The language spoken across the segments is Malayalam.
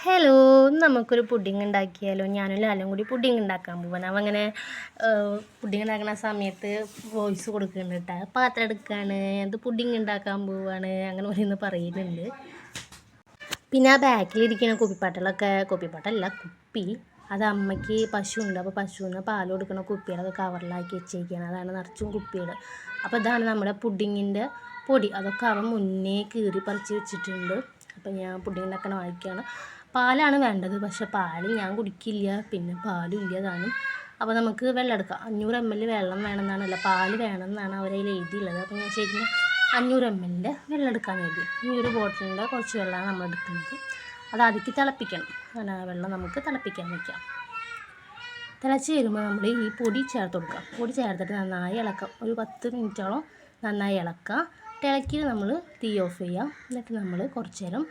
ഹലോ, നമുക്കൊരു പുഡിങ് ഉണ്ടാക്കിയാലോ? ഞാനും ലാലും കൂടി പുഡിങ് ഉണ്ടാക്കാൻ പോവാണ്. അവൻ അങ്ങനെ പുഡിങ് ഉണ്ടാക്കുന്ന സമയത്ത് വോയിസ് കൊടുക്കുന്നുണ്ട് കേട്ടോ. പാത്രം എടുക്കുകയാണ്, അത് പുഡിങ് ഉണ്ടാക്കാൻ പോവാണ്, അങ്ങനെ ഓരോന്ന് പറയുന്നുണ്ട്. പിന്നെ ആ ബാക്കിലിരിക്കുന്ന കുപ്പിപ്പാട്ടല്ല കുപ്പി, അത് അമ്മയ്ക്ക് പശു ഉണ്ട്. അപ്പോൾ പശുവിന് പാൽ കൊടുക്കുന്ന കുപ്പികളൊക്കെ കവറിലാക്കി വെച്ചേക്കുകയാണ്. അതാണ് നിറച്ചും കുപ്പികൾ. അപ്പോൾ ഇതാണ് നമ്മുടെ പുഡിങ്ങിൻ്റെ പൊടി. അതൊക്കെ അവൻ മുന്നേ കീറി പറിച്ച് വെച്ചിട്ടുണ്ട്. അപ്പോൾ ഞാൻ പുഡിങ് ഉണ്ടാക്കണ വായിക്കുകയാണ്. പാലാണ് വേണ്ടത്, പക്ഷെ പാല് ഞാൻ കുടിക്കില്ല, പിന്നെ പാലും ഇല്ല താനും. അപ്പോൾ നമുക്ക് വെള്ളം എടുക്കാം. 500 ml വെള്ളം വേണമെന്നാണല്ല, പാല് വേണമെന്നാണ് അവരതിൽ എഴുതിയുള്ളത്. അപ്പോൾ ഞാൻ ശരിക്കും 500 ml വെള്ളം എടുക്കാൻ എഴുതി. ഈ ഒരു ബോട്ടിലിൻ്റെ കുറച്ച് വെള്ളമാണ് നമ്മൾ എടുക്കുന്നത്. അത് അതിക്ക് തിളപ്പിക്കണം. വെള്ളം നമുക്ക് തിളപ്പിക്കാൻ വയ്ക്കാം. തിളച്ച് വരുമ്പോൾ നമ്മൾ ഈ പൊടി ചേർത്ത് കൊടുക്കാം. പൊടി ചേർത്തിട്ട് നന്നായി ഇളക്കാം. ഒരു 10 മിനിറ്റോളം നന്നായി ഇളക്കുക. തിളക്കിയിട്ട് നമ്മൾ തീ ഓഫ് ചെയ്യാം. എന്നിട്ട് നമ്മൾ കുറച്ച് നേരം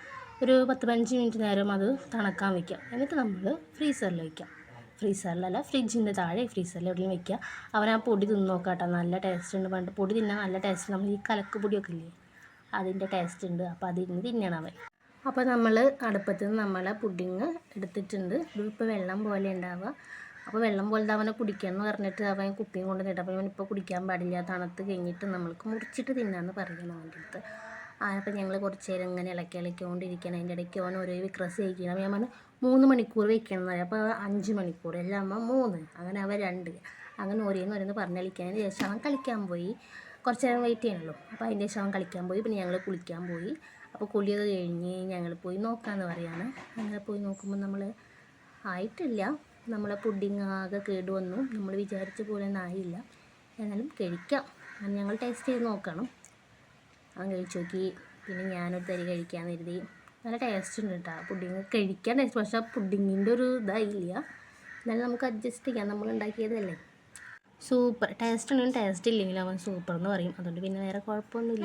ഒരു 10-15 മിനിറ്റ് നേരം അത് തണുക്കാൻ വയ്ക്കാം. എന്നിട്ട് നമ്മൾ ഫ്രീസറിൽ വയ്ക്കാം. ഫ്രീസറിലല്ല, ഫ്രിഡ്ജിൻ്റെ താഴെ ഫ്രീസറിൽ എവിടെയും വയ്ക്കുക. അവൻ ആ പൊടി തിന്ന് നോക്കാട്ടോ, നല്ല ടേസ്റ്റ് ഉണ്ട്. പണ്ട് പൊടി തിന്നാൻ നല്ല ടേസ്റ്റ്. നമ്മൾ ഈ കലക്ക് പൊടിയൊക്കെ ഇല്ലേ, അതിൻ്റെ ടേസ്റ്റ് ഉണ്ട്. അപ്പോൾ അതിന് തിന്നണം അവൻ. അപ്പോൾ നമ്മൾ അടുപ്പത്ത് നിന്ന് നമ്മളെ പുഡിങ് എടുത്തിട്ടുണ്ട്. ഇതിപ്പോൾ വെള്ളം പോലെ ഉണ്ടാവുക. അപ്പോൾ വെള്ളം പോലത്തെ അവനെ കുടിക്കാമെന്ന് പറഞ്ഞിട്ട് അവൻ കുപ്പിയും കൊണ്ട് നിന്നിട്ട്, അപ്പോൾ ഇവനിപ്പോൾ കുടിക്കാൻ പാടില്ല, തണുത്ത് കഴിഞ്ഞിട്ട് നമ്മൾക്ക് മുറിച്ചിട്ട് തിന്നാമെന്ന് പറയണം അവൻ്റെ അടുത്ത്. അപ്പോൾ ഞങ്ങൾ കുറച്ച് നേരം ഇങ്ങനെ ഇളക്കിക്കൊണ്ടിരിക്കണം. അതിൻ്റെ ഇടയ്ക്ക് അവൻ ഓരോ വിക്രസ് കഴിക്കണം. അപ്പോൾ ഞാൻ പറഞ്ഞു 3 മണിക്കൂർ വെക്കണം എന്ന് പറയും. അപ്പോൾ 5 മണിക്കൂർ, എല്ലാം അമ്മ 3, അങ്ങനെ അവൻ 2, അങ്ങനെ ഓരോന്ന് പറഞ്ഞ് കളിക്കാനതിന് ശേഷം അവൻ കളിക്കാൻ പോയി. കുറച്ച് നേരം വെയിറ്റ് ചെയ്യണമല്ലോ. അപ്പോൾ അതിൻ്റെ ശേഷം അവൻ കളിക്കാൻ പോയി. പിന്നെ ഞങ്ങൾ കുളിക്കാൻ പോയി. അപ്പോൾ കുളിയൊക്കെ കഴിഞ്ഞ് ഞങ്ങൾ പോയി നോക്കാമെന്ന് പറയാണ്. അങ്ങനെ പോയി നോക്കുമ്പോൾ നമ്മൾ ആയിട്ടില്ല, നമ്മളെ പുഡിങ് ആകെ കേടുവന്നു. നമ്മൾ വിചാരിച്ച പോലെ ഒന്നും ആയില്ല. എന്നാലും കഴിക്കാം. ഞങ്ങൾ ടേസ്റ്റ് ചെയ്ത് നോക്കണം. അവൻ കഴിച്ച് നോക്കി. പിന്നെ ഞാനൊരു തരി കഴിക്കാമെന്ന് കരുതി. നല്ല ടേസ്റ്റ് ഉണ്ട് കേട്ടോ പുഡിങ്. കഴിക്കാൻ ടേസ്റ്റ്, പക്ഷേ പുഡിങ്ങിൻ്റെ ഒരു ഇതായില്ല. എന്നാലും നമുക്ക് അഡ്ജസ്റ്റ് ചെയ്യാം, നമ്മൾ ഉണ്ടാക്കിയതല്ലേ. സൂപ്പർ ടേസ്റ്റ് ഉണ്ടെങ്കിലും ടേസ്റ്റ് ഇല്ലെങ്കിലും അവൻ സൂപ്പർ എന്ന് പറയും. അതുകൊണ്ട് പിന്നെ വേറെ കുഴപ്പമൊന്നുമില്ല.